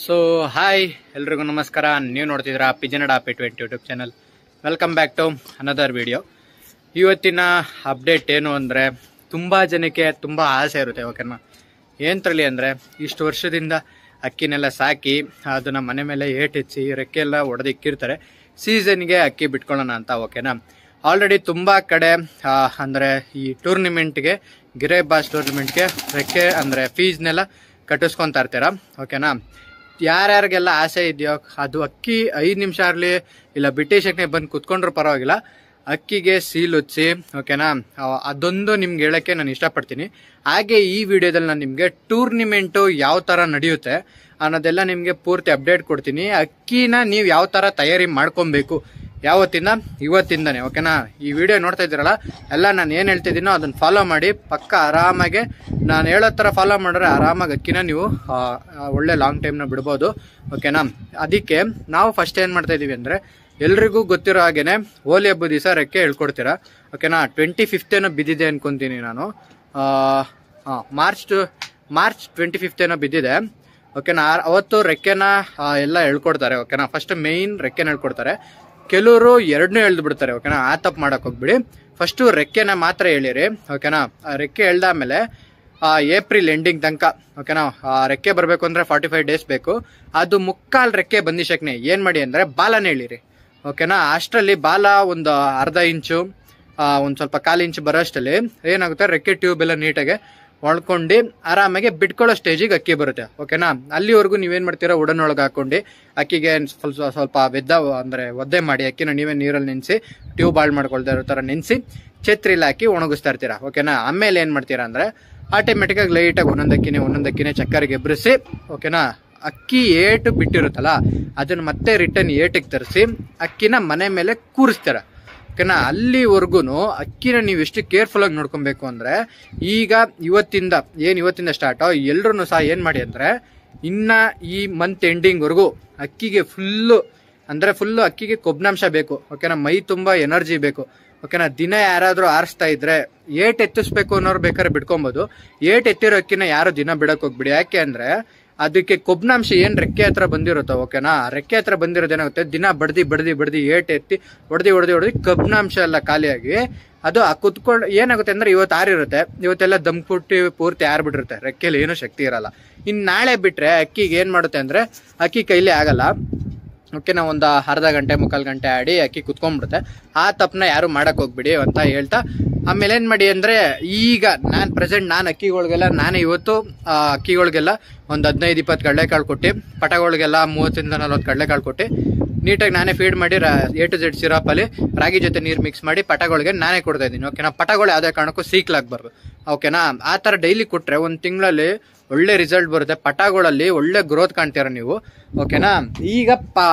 So hi ಎಲ್ರಿಗೂ ನಮಸ್ಕಾರ. ನೀವು ನೋಡ್ತಿದ್ದೀರಾ pigeon adopt YouTube channel. Welcome back to another video. ಇವತ್ತಿನ ಅಪ್ಡೇಟ್ ಏನು ಅಂದರೆ, ತುಂಬ ಜನಕ್ಕೆ ತುಂಬ ಆಸೆ ಇರುತ್ತೆ. ಓಕೆನಾ, ಏನು ತರಲಿ ಅಂದರೆ, ಇಷ್ಟು ವರ್ಷದಿಂದ ಅಕ್ಕಿನೆಲ್ಲ ಸಾಕಿ ಅದನ್ನು ಮನೆ ಮೇಲೆ ಏಟಿಚ್ಚಿ ರೆಕ್ಕೆ ಎಲ್ಲ ಹೊಡೆದಿಕ್ಕಿರ್ತಾರೆ, ಸೀಸನ್ಗೆ ಅಕ್ಕಿ ಬಿಟ್ಕೊಳ್ಳೋಣ ಅಂತ. ಓಕೆನಾ, ಆಲ್ರೆಡಿ ತುಂಬ ಕಡೆ ಅಂದರೆ ಈ ಟೂರ್ನಿಮೆಂಟ್ಗೆ, ಗಿರೇಬಾಸ್ ಟೂರ್ನಿಮೆಂಟ್ಗೆ ರೆಕ್ಕೆ ಅಂದರೆ ಫೀಸ್ನೆಲ್ಲ ಕಟ್ಟಿಸ್ಕೊತಾ ಇರ್ತೀರ. ಓಕೆನಾ, ಯಾರ್ಯಾರಿಗೆಲ್ಲ ಆಸೆ ಇದೆಯೋ ಅದು ಅಕ್ಕಿ 5 ನಿಮಿಷ ಆಗಲಿ ಇಲ್ಲ ಬ್ರಿಟಿಷಕ್ಕೆ ಬಂದು ಕುತ್ಕೊಂಡ್ರೂ ಪರವಾಗಿಲ್ಲ, ಅಕ್ಕಿಗೆ ಸೀಲ್ ಹೊಚ್ಚಿ. ಓಕೆನಾ, ಅದೊಂದು ನಿಮ್ಗೆ ಹೇಳೋಕ್ಕೆ ನಾನು ಇಷ್ಟಪಡ್ತೀನಿ. ಹಾಗೆ ಈ ವಿಡಿಯೋದಲ್ಲಿ ನಾನು ನಿಮಗೆ ಟೂರ್ನಿಮೆಂಟು ಯಾವ ಥರ ನಡೆಯುತ್ತೆ ಅನ್ನೋದೆಲ್ಲ ನಿಮಗೆ ಪೂರ್ತಿ ಅಪ್ಡೇಟ್ ಕೊಡ್ತೀನಿ. ಅಕ್ಕಿನ ನೀವು ಯಾವ ಥರ ತಯಾರಿ ಮಾಡ್ಕೊಬೇಕು ಯಾವತ್ತಿಂದ, ಇವತ್ತಿಂದನೇ. ಓಕೆನಾ, ಈ ವಿಡಿಯೋ ನೋಡ್ತಾ ಇದ್ದೀರಲ್ಲ, ಎಲ್ಲ ನಾನು ಏನು ಹೇಳ್ತಿದ್ದೀನೋ ಅದನ್ನು ಫಾಲೋ ಮಾಡಿ. ಪಕ್ಕ ಆರಾಮಾಗೆ ನಾನು ಹೇಳೋ ಥರ ಫಾಲೋ ಮಾಡಿದ್ರೆ ಆರಾಮಾಗಿ ಅಕ್ಕಿನ ನೀವು ಒಳ್ಳೆ ಲಾಂಗ್ ಟೈಮ್ನ ಬಿಡ್ಬೋದು. ಓಕೆನಾ, ಅದಕ್ಕೆ ನಾವು ಫಸ್ಟ್ ಏನು ಮಾಡ್ತಾ ಇದ್ದೀವಿ ಅಂದರೆ, ಎಲ್ರಿಗೂ ಗೊತ್ತಿರೋ ಹಾಗೇನೆ ಹೋಲಿ ಹಬ್ಬದ ದಿವಸ ರೆಕ್ಕೆ ಹೇಳ್ಕೊಡ್ತೀರಾ. ಓಕೆನಾ, 25th ಬಿದ್ದಿದೆ ಅನ್ಕೊತೀನಿ ನಾನು. ಮಾರ್ಚ್ 25th ಬಿದ್ದಿದೆ. ಓಕೆನಾ, ಅವತ್ತು ರೆಕ್ಕೆನ ಎಲ್ಲ ಹೇಳ್ಕೊಡ್ತಾರೆ. ಓಕೆನಾ, ಫಸ್ಟ್ ಮೇಯ್ನ್ ರೆಕ್ಕೆನ ಹೇಳ್ಕೊಡ್ತಾರೆ. ಕೆಲವರು 2 ಎಳ್ದು ಬಿಡ್ತಾರೆ. ಓಕೆನಾ, ಆ ತಪ್ಪು ಮಾಡಕ್ ಹೋಗ್ಬಿಡಿ. ಫಸ್ಟು ರೆಕ್ಕೆನ ಮಾತ್ರ ಹೇಳಿರಿ. ಓಕೆನಾ, ರೆಕ್ಕೆ ಎಳ್ದಾದ್ಮೇಲೆ ಏಪ್ರಿಲ್ ಎಂಡಿಂಗ್ ತನಕ, ಓಕೆನಾ, ರೆಕ್ಕೆ ಬರಬೇಕು ಅಂದರೆ 45 days ಬೇಕು. ಅದು ಮುಕ್ಕಾಲು ರೆಕ್ಕೆ ಬಂದಿಶಕ್ನೆ ಏನು ಮಾಡಿ ಅಂದರೆ ಬಾಲನೇ ಹೇಳಿರಿ. ಓಕೆನಾ, ಅಷ್ಟರಲ್ಲಿ ಬಾಲ ಒಂದು ಅರ್ಧ ಇಂಚು, ಒಂದು ಸ್ವಲ್ಪ 1/4 ಇಂಚು ಬರೋ ಅಷ್ಟರಲ್ಲಿ ಏನಾಗುತ್ತೆ, ರೆಕ್ಕೆ ಟ್ಯೂಬ್ ಎಲ್ಲ ನೀಟಾಗಿ ಒಳ್ಕೊಂಡು ಆರಾಮಾಗಿ ಬಿಟ್ಕೊಳ್ಳೋ ಸ್ಟೇಜಿಗೆ ಅಕ್ಕಿ ಬರುತ್ತೆ. ಓಕೆನಾ, ಅಲ್ಲಿವರೆಗೂ ನೀವೇನು ಮಾಡ್ತೀರಾ, ಉಡನೊಳಗೆ ಹಾಕೊಂಡು ಅಕ್ಕಿಗೆ ಸ್ವಲ್ಪ ಒದ್ದೆ ಮಾಡಿ ಅಕ್ಕಿನ ನೀವೇ ನೀರಲ್ಲಿ ನೆನೆಸಿ, ಟ್ಯೂಬ್ ಹಾಳು ಮಾಡ್ಕೊಳ್ತಾ ಇರೋ ಥರ ನೆನೆಸಿ ಛತ್ರಿಲಿ ಹಾಕಿ ಒಣಗಿಸ್ತಾ ಇರ್ತೀರಾ. ಓಕೆನಾ, ಆಮೇಲೆ ಏನು ಮಾಡ್ತೀರಾ ಅಂದರೆ, ಆಟೋಮೆಟಿಕ್ಕಾಗಿ ಲೈಟಾಗಿ ಒಂದೊಂದಕ್ಕಿನೇ ಚಕ್ಕರಿಗೆ ಎಬ್ಬರಿಸಿ, ಓಕೆನಾ, ಅಕ್ಕಿ ಏಟು ಬಿಟ್ಟಿರುತ್ತಲ್ಲ ಅದನ್ನು ಮತ್ತೆ ರಿಟರ್ನ್ ಏಟಿಗೆ ತರಿಸಿ ಅಕ್ಕಿನ ಮನೆ ಮೇಲೆ ಕೂರಿಸ್ತೀರ. ಓಕೆನಾ, ಅಲ್ಲಿವರೆಗೂ ಅಕ್ಕಿನ ನೀವು ಎಷ್ಟು ಕೇರ್ಫುಲ್ ಆಗಿ ನೋಡ್ಕೊಬೇಕು ಅಂದರೆ, ಇವತ್ತಿಂದ ಸ್ಟಾರ್ಟ್ ಎಲ್ರೂ ಸಹ ಏನು ಮಾಡಿ ಅಂದರೆ, ಇನ್ನ ಈ ಮಂತ್ ಎಂಡಿಂಗ್ವರೆಗೂ ಅಕ್ಕಿಗೆ ಫುಲ್ಲು ಅಕ್ಕಿಗೆ ಕೊಬ್ನಾಂಶ ಬೇಕು. ಓಕೆನಾ, ಮೈ ತುಂಬ ಎನರ್ಜಿ ಬೇಕು. ಓಕೆನಾ, ದಿನ ಯಾರಾದರೂ ಆರಿಸ್ತಾ ಇದ್ರೆ ಏಟ್ ಎತ್ತಿಸ್ಬೇಕು ಅನ್ನೋರು ಬೇಕಾದ್ರೆ ಬಿಡ್ಕೊಬೋದು. ಏಟ್ ಎತ್ತಿರೋ ಅಕ್ಕಿನ ಯಾರು ದಿನ ಬಿಡಕ್ಕೆ ಹೋಗ್ಬಿಡಿ. ಯಾಕೆ ಅಂದರೆ ಅದಕ್ಕೆ ಕೊಬ್ನಾಂಶ ಏನು ರೆಕ್ಕೆ ಹತ್ರ ಬಂದಿರುತ್ತೋ, ಓಕೆನಾ, ರೆಕ್ಕೆ ಹತ್ರ ಬಂದಿರೋದೇನಾಗುತ್ತೆ, ದಿನ ಬಡ್ದಿ ಏಟ್ ಎತ್ತಿ ಹೊಡೆದಿ ಕೊಬ್ನಾಂಶ ಎಲ್ಲ ಖಾಲಿಯಾಗಿ ಅದು ಕುತ್ಕೊಂಡು ಏನಾಗುತ್ತೆ ಅಂದರೆ, ಇವತ್ತು ಆರಿರುತ್ತೆ, ಇವತ್ತೆಲ್ಲ ದಮ್ ಕೊಟ್ಟು ಪೂರ್ತಿ ಆರ್ಬಿಟ್ಟಿರುತ್ತೆ, ರೆಕ್ಕೆಯಲ್ಲಿ ಏನೂ ಶಕ್ತಿ ಇರಲ್ಲ. ಇನ್ನು ನಾಳೆ ಬಿಟ್ಟರೆ ಅಕ್ಕಿಗೆ ಏನು ಮಾಡುತ್ತೆ ಅಂದರೆ, ಅಕ್ಕಿ ಕೈಲೇ ಆಗಲ್ಲ. ಓಕೆನಾ, ಒಂದು ಅರ್ಧ ಗಂಟೆ 3/4 ಗಂಟೆ ಆಡಿ ಅಕ್ಕಿ ಕುತ್ಕೊಂಡ್ಬಿಡುತ್ತೆ. ಆ ತಪ್ಪನ್ನ ಯಾರು ಮಾಡಕ್ಕೆ ಹೋಗ್ಬಿಡಿ ಅಂತ ಹೇಳ್ತಾ, ಆಮೇಲೆ ಏನು ಮಾಡಿ ಅಂದರೆ, ಈಗ ನಾನು ಅಕ್ಕಿಗಳಿಗೆಲ್ಲ ನಾನೇ ಇವತ್ತು ಅಕ್ಕಿಗಳಿಗೆಲ್ಲ ಒಂದು 15-20 ಕಡಲೆಕಾಳು ಕೊಟ್ಟು, ಪಟಗಳಿಗೆಲ್ಲ 30-40 ಕಡಲೆಕಾಳು ಕೊಟ್ಟು ನೀಟಾಗಿ ನಾನೇ ಫೀಡ್ ಮಾಡಿ A to Z ಸಿರಪಲ್ಲಿ ರಾಗಿ ಜೊತೆ ನೀರು ಮಿಕ್ಸ್ ಮಾಡಿ ಪಟಗಳಿಗೆ ನಾನೇ ಕೊಡ್ತಾ ಇದ್ದೀನಿ. ಓಕೆನಾ, ಪಟಗಳು ಯಾವುದೇ ಕಾರಣಕ್ಕೂ ಸೀಕ್ಲಾಗಬಾರ್ದು. ಓಕೆನಾ, ಆ ಥರ ಡೈಲಿ ಕೊಟ್ಟರೆ 1 ತಿಂಗಳಲ್ಲಿ ಒಳ್ಳೆ ರಿಸಲ್ಟ್ ಬರುತ್ತೆ. ಪಟಗಳಲ್ಲಿ ಒಳ್ಳೆ ಗ್ರೋತ್ ಕಾಣ್ತೀರ ನೀವು. ಓಕೆನಾ, ಈಗ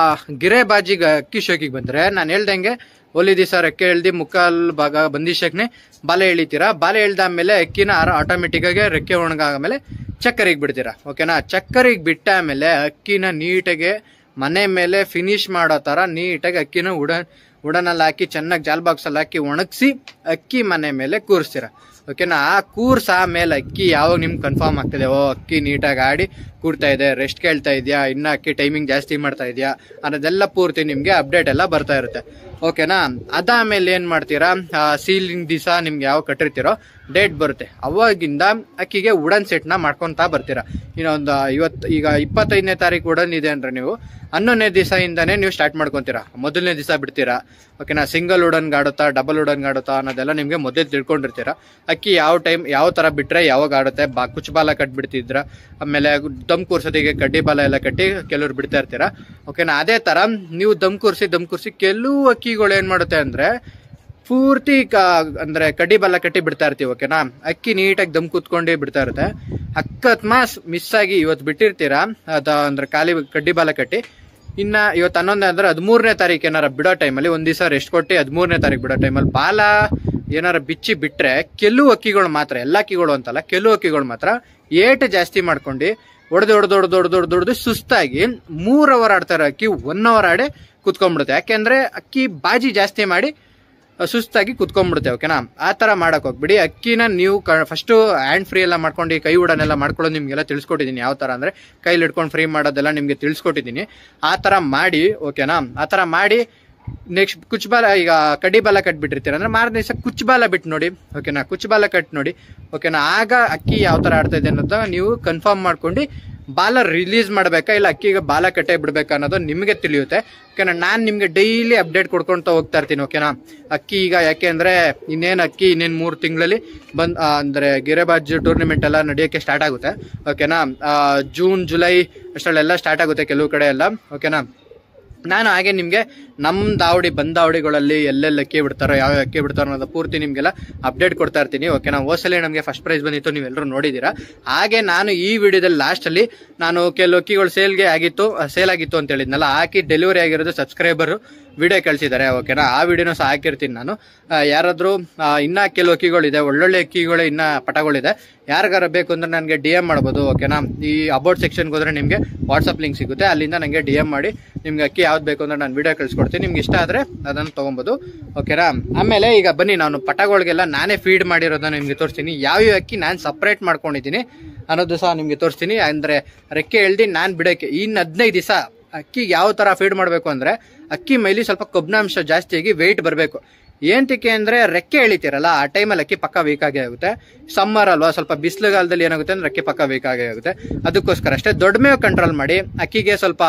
ಗಿರೇಬಾಜಿಗೆ ಅಕ್ಕಿ ಶೋಕಿಗೆ ಬಂದರೆ, ನಾನು ಹೇಳ್ದಂಗೆ ಒಲಿ ದಿವಸ ರೆಕ್ಕೆ ಎಳ್ದು ಮುಕ್ಕಾಲು ಭಾಗ ಬಂದಿಶಕ್ನೆ ಬಾಲೆ ಎಳಿತೀರಾ. ಬಾಲೆ ಎಳ್ದಾದ್ಮೇಲೆ ಅಕ್ಕಿನ ಆಟೋಮೆಟಿಕ್ಕಾಗಿ ರೆಕ್ಕೆ ಒಣಗಾದ್ಮೇಲೆ ಚಕ್ಕರಿಗೆ ಬಿಡ್ತೀರಾ. ಓಕೆನಾ, ಚಕ್ಕರಿಗೆ ಬಿಟ್ಟ ಆಮೇಲೆ ಅಕ್ಕಿನ ನೀಟಾಗಿ ಮನೆ ಮೇಲೆ ಫಿನಿಶ್ ಮಾಡೋ ಥರ ನೀಟಾಗಿ ಅಕ್ಕಿನ ಉಡನಲ್ಲಿ ಹಾಕಿ ಚೆನ್ನಾಗಿ ಜಾಲ್ ಬಾಕ್ಸಲ್ಲಿ ಹಾಕಿ ಒಣಗಿಸಿ ಅಕ್ಕಿ ಮನೆ ಮೇಲೆ ಕೂರಿಸ್ತೀರ. ಓಕೆನಾ, ಆ ಕೂರ್ಸ ಆಮೇಲೆ ಅಕ್ಕಿ ಯಾವಾಗ ನಿಮ್ಗೆ ಕನ್ಫರ್ಮ್ ಆಗ್ತದೆ, ಅಕ್ಕಿ ನೀಟಾಗಿ ಆಡಿ ಕೂರ್ತಾ ಇದೆ, ರೆಸ್ಟ್ ಕೇಳ್ತಾ ಇದೆಯಾ, ಇನ್ನು ಅಕ್ಕಿ ಟೈಮಿಂಗ್ ಜಾಸ್ತಿ ಮಾಡ್ತಾ ಇದೆಯಾ ಅನ್ನೋದೆಲ್ಲ ಪೂರ್ತಿ ನಿಮಗೆ ಅಪ್ಡೇಟ್ ಎಲ್ಲ ಬರ್ತಾ ಇರುತ್ತೆ. ಓಕೆನಾ, ಅದಾದಮೇಲೆ ಏನು ಮಾಡ್ತೀರಾ, ಸೀಲಿಂಗ್ ದಿವಸ ನಿಮ್ಗೆ ಯಾವ ಕಟ್ಟಿರ್ತೀರೋ ಡೇಟ್ ಬರುತ್ತೆ, ಅವಾಗಿಂದ ಅಕ್ಕಿಗೆ ಉಡನ್ ಸೆಟ್ನ ಮಾಡ್ಕೊತಾ ಬರ್ತೀರಾ. ಇನ್ನೊಂದು ಈಗ 25ನೇ ತಾರೀಕು ಉಡನ್ ಇದೆ ಅಂದರೆ, ನೀವು 11ನೇ ದಿವಸದಿಂದನೇ ನೀವು ಸ್ಟಾರ್ಟ್ ಮಾಡ್ಕೊತೀರಾ. ಮೊದಲನೇ ದಿವಸ ಬಿಡ್ತೀರಾ. ಓಕೆನಾ, ಸಿಂಗಲ್ ಉಡನ್ ಆಡುತ್ತಾ ಡಬಲ್ ಉಡನ್ ಆಡುತ್ತಾ ಅನ್ನೋದೆಲ್ಲ ನಿಮಗೆ ಮೊದಲೇ ತಿಳ್ಕೊಂಡಿರ್ತೀರಾ. ಅಕ್ಕಿ ಯಾವ ಥರ ಬಿಟ್ಟರೆ ಯಾವಾಗ ಆಡುತ್ತೆ, ಕುಚ್ಚು ಬಾಲ ಕಟ್ಬಿಡ್ತಿದ್ರ, ಆಮೇಲೆ ದಮ್ ಕೂರ್ಸೋದಿಗೆ ಕಡ್ಡಿ ಬಾಲ ಎಲ್ಲ ಕಟ್ಟಿ ಕೆಲವ್ರು ಬಿಡ್ತಾ ಇರ್ತೀರಾ. ಓಕೆನಾ, ಅದೇ ಥರ ನೀವು ದಮ್ ಕೂರಿಸಿ ಕೆಲವು ಅಕ್ಕಿಗಳು ಏನು ಮಾಡುತ್ತೆ ಅಂದರೆ, ಪೂರ್ತಿ ಕಡ್ಡಿ ಬಾಲ ಕಟ್ಟಿ ಬಿಡ್ತಾ ಇರ್ತೀವಿ. ಓಕೆನಾ, ಅಕ್ಕಿ ನೀಟಾಗಿ ದಮ್ ಕೂತ್ಕೊಂಡೇ ಬಿಡ್ತಾ ಇರುತ್ತೆ. ಅಕಸ್ಮಾತ್ ಮಿಸ್ ಆಗಿ ಇವತ್ತು ಬಿಟ್ಟಿರ್ತೀರಾ, ಖಾಲಿ ಕಡ್ಡಿ ಬಾಲ ಕಟ್ಟಿ, ಇನ್ನು ಇವತ್ತು 11 ಅಂದರೆ 13ನೇ ತಾರೀಕು ಏನಾರ ಬಿಡೋ ಟೈಮಲ್ಲಿ ಒಂದು ದಿವಸ ರೆಸ್ಟ್ ಕೊಟ್ಟು 13ನೇ ತಾರೀಕು ಬಿಡೋ ಟೈಮಲ್ಲಿ ಬಾಲ ಏನಾರ ಬಿಚ್ಚಿ ಬಿಟ್ಟರೆ, ಕೆಲವು ಅಕ್ಕಿಗಳು ಮಾತ್ರ, ಎಲ್ಲ ಅಕ್ಕಿಗಳು ಅಂತಲ್ಲ, ಕೆಲವು ಅಕ್ಕಿಗಳು ಮಾತ್ರ ಏಟು ಜಾಸ್ತಿ ಮಾಡ್ಕೊಂಡು ಹೊಡೆದು ಸುಸ್ತಾಗಿ 3 hour ಆಡ್ತಾರೆ ಅಕ್ಕಿ, 1 hour ಆಡಿ ಕುತ್ಕೊಂಡ್ಬಿಡುತ್ತೆ. ಯಾಕೆಂದರೆ ಅಕ್ಕಿ ಬಾಜಿ ಜಾಸ್ತಿ ಮಾಡಿ ಸುಸ್ತಾಗಿ ಕುತ್ಕೊಂಡ್ಬಿಡುತ್ತೆ. ಓಕೆನಾ, ಆ ತರ ಮಾಡಕ್ ಹೋಗ್ಬಿಡಿ. ಅಕ್ಕಿನ ನೀವು ಫಸ್ಟ್ ಹ್ಯಾಂಡ್ ಫ್ರೀ ಎಲ್ಲ ಮಾಡ್ಕೊಂಡು ಕೈ ಉಡನೆಲ್ಲ ಮಾಡ್ಕೊಳ್ಳೋದು ನಿಮ್ಗೆಲ್ಲ ತಿಳಿಸ್ಕೊಟ್ಟಿದ್ದೀನಿ. ಯಾವ ತರ ಅಂದ್ರೆ ಕೈಲಿ ಹಿಡ್ಕೊಂಡು ಫ್ರೀ ಮಾಡೋದೆಲ್ಲ ನಿಮ್ಗೆ ತಿಳಿಸ್ಕೊಟ್ಟಿದ್ದೀನಿ. ಆ ತರ ಮಾಡಿ. ಓಕೆನಾ, ಆ ತರ ಮಾಡಿ ನೆಕ್ಸ್ಟ್ ಕುಚ್ಚಬಾಲ, ಈಗ ಕಡ್ಡಿ ಬಾಲ ಕಟ್ಬಿಟ್ಟಿರ್ತೀರ ಅಂದ್ರೆ ಮಾರನೇ ದಿವಸ ಕುಚ್ಚಬಾಲ ಬಿಟ್ಟು ನೋಡಿ. ಓಕೆನಾ, ಕುಚ್ಚಬಾಲ ಕಟ್ ನೋಡಿ. ಓಕೆನಾ, ಆಗ ಅಕ್ಕಿ ಯಾವ ತರ ಆಡ್ತಾ ಇದೆ ಅನ್ನೋದು ನೀವು ಕನ್ಫರ್ಮ್ ಮಾಡ್ಕೊಂಡು ಬಾಲ ರಿಲೀಸ್ ಮಾಡ್ಬೇಕಾ ಇಲ್ಲ ಅಕ್ಕಿಗೆ ಬಾಲ ಕಟ್ಟೆ ಬಿಡ್ಬೇಕಾ ಅನ್ನೋದು ನಿಮಗೆ ತಿಳಿಯುತ್ತೆ. ಓಕೆನಾ, ನಾನು ನಿಮ್ಗೆ ಡೈಲಿ ಅಪ್ಡೇಟ್ ಕೊಡ್ಕೊಂತ ಹೋಗ್ತಾ ಇರ್ತೀನಿ. ಓಕೆನಾ, ಅಕ್ಕಿ ಈಗ ಯಾಕೆ ಅಂದ್ರೆ ಇನ್ನೇನು 3 ತಿಂಗಳಲ್ಲಿ ಅಂದ್ರೆ ಗಿರೆಬಾಜ್ ಟೂರ್ನಮೆಂಟ್ ಎಲ್ಲ ನಡೆಯೋಕ್ಕೆ ಸ್ಟಾರ್ಟ್ ಆಗುತ್ತೆ. ಓಕೆನಾ, ಜೂನ್ ಜುಲೈ ಅಷ್ಟರಲ್ಲೆಲ್ಲ ಸ್ಟಾರ್ಟ್ ಆಗುತ್ತೆ ಕೆಲವು ಕಡೆ ಎಲ್ಲ. ಓಕೆನಾ, ನಾನು ಹಾಗೆ ನಿಮಗೆ ನಮ್ಮ ದಾವಡಿ ಬಂದಾವಡಿಗಳಲ್ಲಿ ಎಲ್ಲೆಲ್ಲಿ ಅಕ್ಕಿ ಬಿಡ್ತಾರೋ ಯಾವ ಅಕ್ಕಿ ಬಿಡ್ತಾರೋ ಅನ್ನೋದು ಪೂರ್ತಿ ನಿಮಗೆಲ್ಲ ಅಪ್ಡೇಟ್ ಕೊಡ್ತಾ ಇರ್ತೀನಿ. ಓಕೆನಾ, ಹೋಸಲಿ ನಮಗೆ ಫಸ್ಟ್ ಪ್ರೈಸ್ ಬಂದಿತ್ತು, ನೀವೆಲ್ಲರೂ ನೋಡಿದ್ದೀರಾ. ಹಾಗೆ ನಾನು ಈ ವಿಡಿಯೋದಲ್ಲಿ ಲಾಸ್ಟಲ್ಲಿ ನಾನು ಕೆಲವು ಅಕ್ಕಿಗಳು ಸೇಲ್ ಆಗಿತ್ತು ಅಂತ ಹೇಳಿದ್ನಲ್ಲ, ಹಾಕಿ ಡೆಲಿವರಿ ಆಗಿರೋದು ಸಬ್ಸ್ಕ್ರೈಬರ್ ವಿಡಿಯೋ ಕಳಿಸಿದ್ದಾರೆ. ಓಕೆನಾ, ಆ ವಿಡಿಯೋನ ಸಹ ಹಾಕಿರ್ತೀನಿ ನಾನು. ಯಾರಾದರೂ ಇನ್ನ ಕೆಲವು ಅಕ್ಕಿಗಳಿದೆ, ಒಳ್ಳೊಳ್ಳೆ ಅಕ್ಕಿಗಳು ಇನ್ನ ಪಟಗಳಿದೆ, ಯಾರಿಗಾರ ಬೇಕು ಅಂದ್ರೆ ನನಗೆ DM ಮಾಡ್ಬೋದು. ಓಕೆನಾ, ಈ ಅಬೌಟ್ ಸೆಕ್ಷನ್ಗೆ ಹೋದ್ರೆ ನಿಮಗೆ ವಾಟ್ಸಪ್ ಲಿಂಕ್ ಸಿಗುತ್ತೆ, ಅಲ್ಲಿಂದ ನನಗೆ DM ಮಾಡಿ ನಿಮ್ಗೆ ಅಕ್ಕಿ ಯಾವ್ದು ಬೇಕು ಅಂದ್ರೆ ನಾನು ವಿಡಿಯೋ ಕಳಿಸ್ಕೊಡ್ತೀನಿ. ನಿಮ್ಗೆ ಇಷ್ಟ ಆದ್ರೆ ಅದನ್ನು ತೊಗೊಬೋದು. ಓಕೆನಾ, ಆಮೇಲೆ ಈಗ ಬನ್ನಿ ನಾನು ಪಟಗಳಿಗೆಲ್ಲ ನಾನೇ ಫೀಡ್ ಮಾಡಿರೋದನ್ನ ನಿಮ್ಗೆ ತೋರಿಸ್ತೀನಿ. ಯಾವ್ಯಾವ ಅಕ್ಕಿ ನಾನು ಸಪ್ರೇಟ್ ಮಾಡ್ಕೊಂಡಿದ್ದೀನಿ ಅನ್ನೋದು ಸಹ ನಿಮ್ಗೆ ತೋರಿಸ್ತೀನಿ. ಅಂದ್ರೆ ರೆಕ್ಕೆ ಎಳ್ದು ನಾನು ಬಿಡೋಕ್ಕೆ ಇನ್ನು 15 ದಿವಸ ಅಕ್ಕಿ ಯಾವ ತರ ಫೀಡ್ ಮಾಡಬೇಕು ಅಂದ್ರೆ ಅಕ್ಕಿ ಮೈಲಿ ಸ್ವಲ್ಪ ಕೊಬ್ಬಿನಾಂಶ ಜಾಸ್ತಿಯಾಗಿ ವೆಯ್ಟ್ ಬರಬೇಕು. ಏನಕ್ಕೆ ಅಂದ್ರೆ ರೆಕ್ಕೆ ಎಳಿತೀರಲ್ಲ ಆ ಟೈಮಲ್ಲಿ ಅಕ್ಕಿ ಪಕ್ಕ ವೀಕ್ ಆಗೇ ಆಗುತ್ತೆ. ಸಮ್ಮರ್ ಅಲ್ವಾ, ಸ್ವಲ್ಪ ಬಿಸಿಲುಗಾಲದಲ್ಲಿ ಏನಾಗುತ್ತೆ ಅಂದ್ರೆ ಅಕ್ಕಿ ಪಕ್ಕ ವೀಕ್ ಆಗೇ ಆಗುತ್ತೆ. ಅದಕ್ಕೋಸ್ಕರ ಅಷ್ಟೇ ದೊಡ್ಡ ಮೇವು ಕಂಟ್ರೋಲ್ ಮಾಡಿ. ಅಕ್ಕಿಗೆ ಸ್ವಲ್ಪ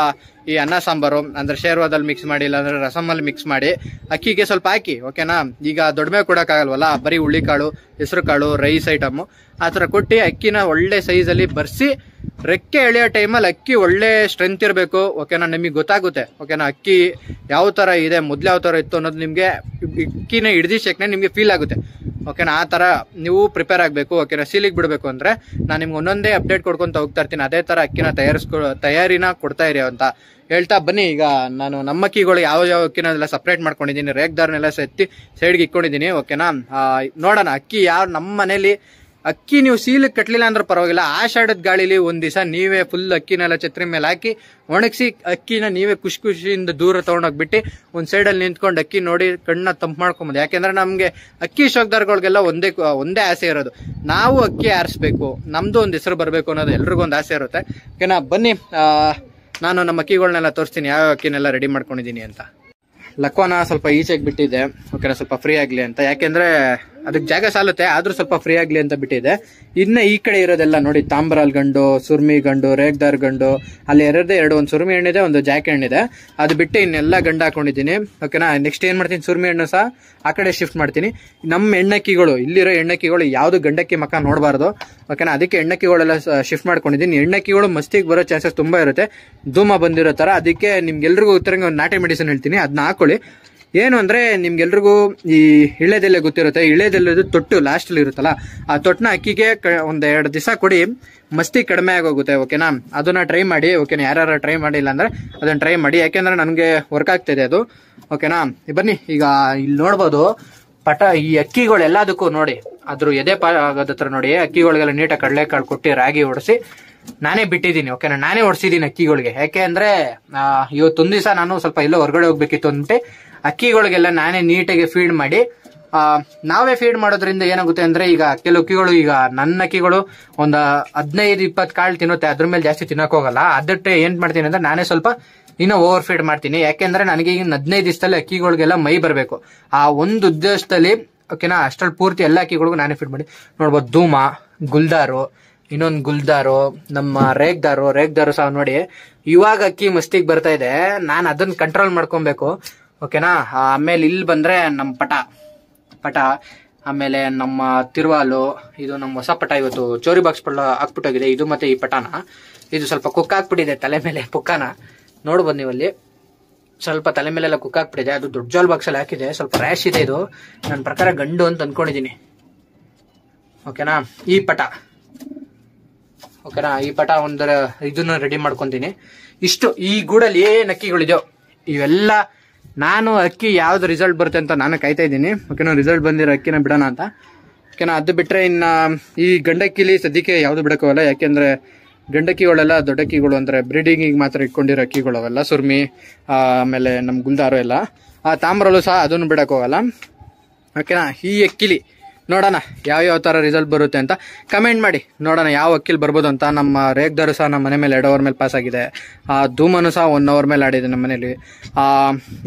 ಈ ಅನ್ನ ಸಾಂಬಾರು ಅಂದ್ರೆ ಶೇರ್ವಾದಲ್ಲಿ ಮಿಕ್ಸ್ ಮಾಡಿ, ಇಲ್ಲಾಂದ್ರೆ ರಸಮಲ್ಲಿ ಮಿಕ್ಸ್ ಮಾಡಿ ಅಕ್ಕಿಗೆ ಸ್ವಲ್ಪ ಹಾಕಿ. ಓಕೆನಾ, ಈಗ ದೊಡ್ಡ ಮೇವು ಕೊಡೋಕ್ಕಾಗಲ್ವಲ್ಲ, ಬರೀ ಹುಳ್ಳಿಕಾಳು, ಹೆಸರು ಕಾಳು, ರೈಸ್ ಐಟಮು ಆ ಥರ ಕೊಟ್ಟು ಅಕ್ಕಿನ ಒಳ್ಳೆ ಸೈಜಲ್ಲಿ ಬರ್ಸಿ ರೆಕ್ಕೆ ಎಳೆಯೋ ಟೈಮಲ್ಲಿ ಅಕ್ಕಿ ಒಳ್ಳೆ ಸ್ಟ್ರೆಂತ್ ಇರಬೇಕು. ಓಕೆನಾ, ನಿಮಗೆ ಗೊತ್ತಾಗುತ್ತೆ. ಓಕೆನಾ, ಅಕ್ಕಿ ಯಾವ ಥರ ಇದೆ, ಮೊದಲು ಯಾವ ಥರ ಇತ್ತು ಅನ್ನೋದು ನಿಮಗೆ ಅಕ್ಕಿನ ಹಿಡ್ದಿದ್ದಕ್ಕೆ ನಿಮಗೆ ಫೀಲ್ ಆಗುತ್ತೆ. ಓಕೆನಾ, ಆ ಥರ ನೀವು ಪ್ರಿಪೇರ್ ಆಗಬೇಕು. ಓಕೆನಾ, ಸೀಲಿಗೆ ಬಿಡಬೇಕು ಅಂದರೆ ನಾನು ನಿಮ್ಗೆ ಒಂದೊಂದೇ ಅಪ್ಡೇಟ್ ಕೊಡ್ಕೊತ ಹೋಗ್ತಾ ಇರ್ತೀನಿ. ಅದೇ ಥರ ಅಕ್ಕಿನ ತಯಾರಿನ ಕೊಡ್ತಾ ಇರಿ ಅಂತ ಹೇಳ್ತಾ ಬನ್ನಿ. ಈಗ ನಾನು ನಮ್ಮ ಅಕ್ಕಿಗಳು ಯಾವ ಅಕ್ಕಿನೆಲ್ಲ ಸಪ್ರೇಟ್ ಮಾಡ್ಕೊಂಡಿದ್ದೀನಿ, ರೇಗ್ದಾರನೆಲ್ಲ ಎತ್ತಿ ಸೈಡ್ಗೆ ಇಟ್ಕೊಂಡಿದ್ದೀನಿ. ಓಕೆನಾ, ನೋಡೋಣ ಅಕ್ಕಿ ನಮ್ಮ ಮನೇಲಿ ಅಕ್ಕಿ ನೀವು ಸೀಲಿಗೆ ಕಟ್ಟಲಿಲ್ಲ ಅಂದ್ರೆ ಪರವಾಗಿಲ್ಲ, ಆಷಾಢದ ಗಾಳಿಲಿ ಒಂದ್ ದಿವಸ ನೀವೇ ಫುಲ್ ಅಕ್ಕಿನೆಲ್ಲ ಛತ್ರಿ ಮೇಲೆ ಹಾಕಿ ಒಣಗಿಸಿ ಅಕ್ಕಿನ ನೀವೇ ಖುಷಿಯಿಂದ ದೂರ ತಗೊಂಡೋಗ್ಬಿಟ್ಟು ಒಂದ್ ಸೈಡಲ್ಲಿ ನಿಂತ್ಕೊಂಡು ಅಕ್ಕಿ ನೋಡಿ ಕಣ್ಣ ತಂಪು ಮಾಡ್ಕೊಂಬೋದು. ಯಾಕೆಂದ್ರೆ ನಮ್ಗೆ ಅಕ್ಕಿ ಶೋಕ್ದಾರ್ಗಳಿಗೆಲ್ಲ ಒಂದೇ ಆಸೆ ಇರೋದು, ನಾವು ಅಕ್ಕಿ ಆರಿಸ್ಬೇಕು, ನಮ್ದು ಒಂದು ಹೆಸರು ಬರಬೇಕು ಅನ್ನೋದು ಎಲ್ರಿಗೂ ಒಂದು ಆಸೆ ಇರುತ್ತೆ. ಓಕೆನಾ, ಬನ್ನಿ ನಾನು ನಮ್ಮ ಅಕ್ಕಿಗಳನ್ನೆಲ್ಲ ತೋರಿಸ್ತೀನಿ ಯಾವ ಅಕ್ಕಿನೆಲ್ಲ ರೆಡಿ ಮಾಡ್ಕೊಂಡಿದ್ದೀನಿ ಅಂತ. ಲಕ್ವಾನ ಸ್ವಲ್ಪ ಈಚೆಗೆ ಬಿಟ್ಟಿದೆ. ಓಕೆನಾ, ಸ್ವಲ್ಪ ಫ್ರೀ ಆಗ್ಲಿ ಅಂತ, ಯಾಕೆಂದ್ರೆ ಅದಕ್ಕೆ ಜಾಗ ಸಾಲುತ್ತೆ, ಆದ್ರೂ ಸ್ವಲ್ಪ ಫ್ರೀ ಆಗ್ಲಿ ಅಂತ ಬಿಟ್ಟಿದೆ. ಇನ್ನ ಈ ಕಡೆ ಇರೋದೆಲ್ಲ ನೋಡಿ, ತಾಂಬರಾಲ್ ಗಂಡು, ಸುರ್ಮಿ ಗಂಡು, ರೇಗ್ದಾರ್ ಗಂಡು, ಅಲ್ಲಿ ಒಂದು ಸುರ್ಮಿ ಹಣ್ಣಿದೆ, ಒಂದು ಜಾಕ್ ಹಣ್ಣಿದೆ. ಅದು ಬಿಟ್ಟು ಇನ್ನೆಲ್ಲ ಗಂಡು ಹಾಕೊಂಡಿದ್ದೀನಿ. ಓಕೆನಾ, ನೆಕ್ಸ್ಟ್ ಏನ್ ಮಾಡ್ತೀನಿ, ಸುರ್ಮಿ ಹಣ್ಣು ಸಹ ಆ ಕಡೆ ಶಿಫ್ಟ್ ಮಾಡ್ತೀನಿ. ನಮ್ಮ ಹೆಣ್ಣಕ್ಕಿಗಳು, ಇಲ್ಲಿರೋ ಹೆಣ್ಣಕ್ಕಿಗಳು ಯಾವ್ದು ಗಂಡಕ್ಕಿ ಮಕ್ಕ ನೋಡಬಾರ್ದು. ಓಕೆನಾ, ಅದಕ್ಕೆ ಹೆಣ್ಣಕ್ಕಿಗಳೆಲ್ಲ ಶಿಫ್ಟ್ ಮಾಡ್ಕೊಂಡಿದ್ದೀನಿ. ಹೆಣ್ಣಕ್ಕಿಗಳು ಮಸ್ತಿಗೆ ಬರೋ ಚಾನ್ಸಸ್ ತುಂಬಾ ಇರುತ್ತೆ, ಧೂಮ ಬಂದಿರೋ ತರ. ಅದಕ್ಕೆ ನಿಮ್ಗೆಲ್ರಿಗೂ ಉತ್ತರಂಗೆ ಒಂದು ನಾಟಿ ಮೆಡಿಸಿನ್ ಹೇಳ್ತೀನಿ, ಅದನ್ನ ಹಾಕೊಳ್ಳಿ. ಏನು ಅಂದ್ರೆ ನಿಮ್ಗೆಲ್ರಿಗೂ ಈ ಇಳೆದೆಲೆ ಗೊತ್ತಿರುತ್ತೆ, ಇಳೆದೆಲೆದು ತೊಟ್ಟು ಲಾಸ್ಟ್ ಅಲ್ಲಿ ಇರುತ್ತಲ್ಲ, ಆ ತೊಟ್ಟನ ಅಕ್ಕಿಗೆ 1-2 ದಿವಸ ಕೊಡಿ, ಮಸ್ತಿ ಕಡಿಮೆ ಆಗೋಗುತ್ತೆ. ಓಕೆನಾ, ಅದನ್ನ ಟ್ರೈ ಮಾಡಿ. ಓಕೆನಾ, ಯಾರು ಟ್ರೈ ಮಾಡಿಲ್ಲ ಅಂದ್ರೆ ಅದನ್ನ ಟ್ರೈ ಮಾಡಿ, ಯಾಕೆಂದ್ರೆ ನನಗೆ ವರ್ಕ್ ಆಗ್ತಿದೆ ಅದು. ಓಕೆನಾ, ಬನ್ನಿ ಈಗ ಇಲ್ಲಿ ನೋಡ್ಬೋದು ಈ ಅಕ್ಕಿಗಳು ಎಲ್ಲದಕ್ಕೂ ನೋಡಿ, ಅದ್ರ ಎದೆ ಆಗೋದ ಹತ್ರ ನೋಡಿ, ಅಕ್ಕಿಗಳಿಗೆಲ್ಲ ನೀಟಾಗಿ ಕಡಲೆಕಾಳು ಕೊಟ್ಟು ರಾಗಿ ಹೊಡಿಸಿ ನಾನೇ ಬಿಟ್ಟಿದ್ದೀನಿ. ಓಕೆನಾ, ನಾನೇ ಹೊಡ್ಸಿದ್ದೀನಿ ಅಕ್ಕಿಗಳಿಗೆ. ಯಾಕೆ ಅಂದ್ರೆ ಇವತ್ತೊಂದ್ ದಿವಸ ನಾನು ಸ್ವಲ್ಪ ಎಲ್ಲೋ ಹೊರಗಡೆ ಹೋಗ್ಬೇಕಿತ್ತು ಅಂದ್ಬಿಟ್ಟು ಅಕ್ಕಿಗಳಿಗೆಲ್ಲ ನಾನೇ ನೀಟಾಗಿ ಫೀಡ್ ಮಾಡಿ, ನಾವೇ ಫೀಡ್ ಮಾಡೋದ್ರಿಂದ ಏನಾಗುತ್ತೆ ಅಂದ್ರೆ, ಈಗ ಕೆಲವು ಅಕ್ಕಿಗಳು, ಈಗ ನನ್ನ ಅಕ್ಕಿಗಳು ಒಂದು 15-20 ಕಾಳು ತಿನ್ನುತ್ತೆ, ಅದ್ರ ಮೇಲೆ ಜಾಸ್ತಿ ತಿನ್ನಕ್ ಹೋಗಲ್ಲ. ಅದಕ್ಕೆ ಏನ್ ಮಾಡ್ತೀನಿ ಅಂದ್ರೆ ನಾನೇ ಸ್ವಲ್ಪ ಇನ್ನೂ ಓವರ್ ಫೀಡ್ ಮಾಡ್ತೀನಿ. ಯಾಕೆಂದ್ರೆ ನನಗೆ ಈಗ 15 ದಿವಸದಲ್ಲಿ ಅಕ್ಕಿಗಳಿಗೆಲ್ಲ ಮೈ ಬರಬೇಕು, ಆ ಒಂದು ಉದ್ದೇಶದಲ್ಲಿ. ಓಕೆನಾ, ಅಷ್ಟ್ರಲ್ಲಿ ಪೂರ್ತಿ ಎಲ್ಲ ಅಕ್ಕಿಗಳಿಗೂ ನಾನೇ ಫೀಡ್ ಮಾಡಿ. ನೋಡ್ಬೋದು ಧೂಮ, ಗುಲ್ದಾರು, ಇನ್ನೊಂದು ಗುಲ್ದಾರು, ನಮ್ಮ ರೇಗ್ದಾರು ಸಹ ನೋಡಿ ಇವಾಗ ಅಕ್ಕಿ ಮಸ್ತಿಗೆ ಬರ್ತಾ ಇದೆ. ನಾನು ಅದನ್ನ ಕಂಟ್ರೋಲ್ ಮಾಡ್ಕೊಬೇಕು. ಓಕೆನಾ, ಆಮೇಲೆ ಇಲ್ಲಿ ಬಂದ್ರೆ ನಮ್ಮ ಪಟ, ಆಮೇಲೆ ನಮ್ಮ ತಿರುವಾಲು, ಇದು ನಮ್ಮ ಹೊಸ ಪಟ. ಇವತ್ತು ಚೋರಿ ಬಾಕ್ಸ್ ಪಟ ಹಾಕ್ಬಿಟ್ಟೋಗಿದೆ, ಇದು ಮತ್ತೆ ಈ ಪಟಾನ. ಇದು ಸ್ವಲ್ಪ ಕುಕ್ ಹಾಕ್ಬಿಟ್ಟಿದೆ ತಲೆ ಮೇಲೆ, ಪುಕ್ಕನ ನೋಡ್ಬೋದು ನೀವಲ್ಲಿ ಸ್ವಲ್ಪ ತಲೆ ಮೇಲೆಲ್ಲ ಕುಕ್ ಹಾಕ್ಬಿಟ್ಟಿದೆ. ಅದು ದೊಡ್ಡ ಜೋಲ್ ಬಾಕ್ಸ್ ಅಲ್ಲಿ ಹಾಕಿದೆ, ಸ್ವಲ್ಪ ರ್ಯಾಶ್ ಇದೆ. ಇದು ನನ್ನ ಪ್ರಕಾರ ಗಂಡು ಅಂತ ಅನ್ಕೊಂಡಿದೀನಿ. ಓಕೆನಾ, ಈ ಪಟ. ಓಕೆನಾ, ಈ ಪಟ ಇದನ್ನ ರೆಡಿ ಮಾಡ್ಕೊಂತೀನಿ. ಇಷ್ಟು ಈ ಗೂಡಲ್ಲಿ ಏನ್ ಅಕ್ಕಿಗಳಿದೆಯೋ ಇವೆಲ್ಲ ನಾನು ಅಕ್ಕಿ ಯಾವ್ದು ರಿಸಲ್ಟ್ ಬರುತ್ತೆ ಅಂತ ನಾನು ಕಾಯ್ತಾ ಇದ್ದೀನಿ. ಓಕೆನಾ, ರಿಸಲ್ಟ್ ಬಂದಿರೋ ಅಕ್ಕಿನ ಬಿಡೋಣ ಅಂತ. ಓಕೆನಾ, ಅದು ಬಿಟ್ರೆ ಇನ್ನ ಈ ಗಂಡಕ್ಕಿಲಿ ಸದ್ಯಕ್ಕೆ ಯಾವ್ದು ಬಿಡೋಕ್ಕಲ್ಲ, ಯಾಕೆಂದ್ರೆ ಗಂಡಕ್ಕಿಗಳೆಲ್ಲ ದೊಡ್ಡಕ್ಕಿಗಳು ಅಂದ್ರೆ ಬ್ರೀಡಿಂಗಿಗೆ ಮಾತ್ರ ಇಟ್ಕೊಂಡಿರೋ ಅಕ್ಕಿಗಳು ಅವೆಲ್ಲ. ಸುರ್ಮಿ, ಆಮೇಲೆ ನಮ್ಮ ಗುಲ್ದಾರು ಎಲ್ಲ, ಆ ತಾಮ್ರಲ್ಲೂ ಸಹ ಅದನ್ನು ಬಿಡಕ್ ಹೋಗಲ್ಲ. ಓಕೆನಾ. ಈ ಅಕ್ಕಿಲಿ ನೋಡೋಣ ಯಾವ ಥರ ರಿಸಲ್ಟ್ ಬರುತ್ತೆ ಅಂತ ಕಮೆಂಟ್ ಮಾಡಿ ನೋಡೋಣ, ಯಾವ ಅಕ್ಕಿಲಿ ಬರ್ಬೋದು ಅಂತ. ನಮ್ಮ ರೇಗ್ದಾರು ಸಹ ನಮ್ಮ ಮನೆ ಮೇಲೆ 2 ಅವರ್ ಮೇಲೆ ಪಾಸ್ ಆಗಿದೆ. ಧೂಮನು ಸಹ 1 ಅವರ್ ಮೇಲೆ ಆಡಿದೆ ನಮ್ಮ ಮನೇಲಿ.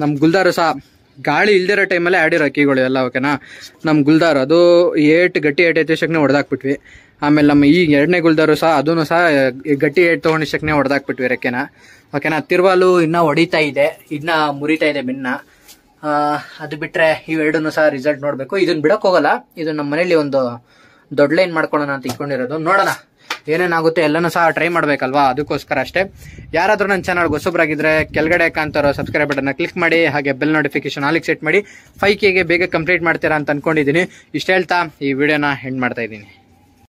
ನಮ್ಮ ಗುಲ್ದಾರು ಸಹ ಗಾಳಿ ಇಲ್ದಿರೋ ಟೈಮಲ್ಲೇ ಆಡಿರೋ ಅಕ್ಕಿಗಳು ಎಲ್ಲ. ಓಕೆನಾ. ನಮ್ಮ ಗುಲ್ದಾರು ಅದು ಗಟ್ಟಿ ಏಟ್ ಎತ್ತಿಸಕ್ಕೆ ಹೊಡೆದಾಕ್ಬಿಟ್ವಿ. ಆಮೇಲೆ ನಮ್ಮ ಈ 2ನೇ ಗುಲ್ದಾರು ಸಹ ಅದೂ ಸಹ ಗಟ್ಟಿ ಏಟ್ ತೊಗೊಂಡಿಷ್ಟಕ್ಕೆ ಹೊಡೆದಾಕ್ಬಿಟ್ವಿ ರೆಕ್ಕೆನ. ಓಕೆನಾ. ತಿರ್ವಾಲು ಇನ್ನೂ ಹೊಡಿತಾ ಇದೆ, ಇನ್ನೂ ಮುರಿತಾ ಇದೆ ಬೆನ್ನ. ಅದು ಬಿಟ್ರೆ ಇವೆರಡನ್ನು ಸಹ ರಿಸಲ್ಟ್ ನೋಡ್ಬೇಕು. ಇದನ್ನ ಬಿಡಕ್ ಹೋಗಲ್ಲ, ಇದು ನಮ್ಮ ಮನೇಲಿ ಒಂದು ದೊಡ್ಡ ಲೈನ್ ಮಾಡ್ಕೊಳ್ಳೋಣ ಅಂತ ಇಟ್ಕೊಂಡಿರೋದು. ನೋಡೋಣ ಏನೇನಾಗುತ್ತೆ ಎಲ್ಲನೂ ಸಹ ಟ್ರೈ ಮಾಡ್ಬೇಕಲ್ವಾ, ಅದಕ್ಕೋಸ್ಕರ ಅಷ್ಟೇ. ಯಾರಾದ್ರೂ ನನ್ನ ಚಾನಲ್ ಹೊಸಬ್ರಾಗಿದ್ರೆ ಕೆಳಗಡೆ ಕಾಣ್ತಾರೋ ಸಬ್ಸ್ಕ್ರೈಬ್ ಬಟನ್ನ ಕ್ಲಿಕ್ ಮಾಡಿ, ಹಾಗೆ ಬೆಲ್ ನೋಟಿಫಿಕೇಶನ್ ಆಲಿಗೆ ಸೆಟ್ ಮಾಡಿ. 5K ಬೇಗ ಕಂಪ್ಲೀಟ್ ಮಾಡ್ತೀರಾ ಅಂತ ಅನ್ಕೊಂಡಿದ್ದೀನಿ. ಇಷ್ಟ ಹೇಳ್ತಾ ಈ ವಿಡಿಯೋನ ಎಂಡ್ ಮಾಡ್ತಾ ಇದ್ದೀನಿ.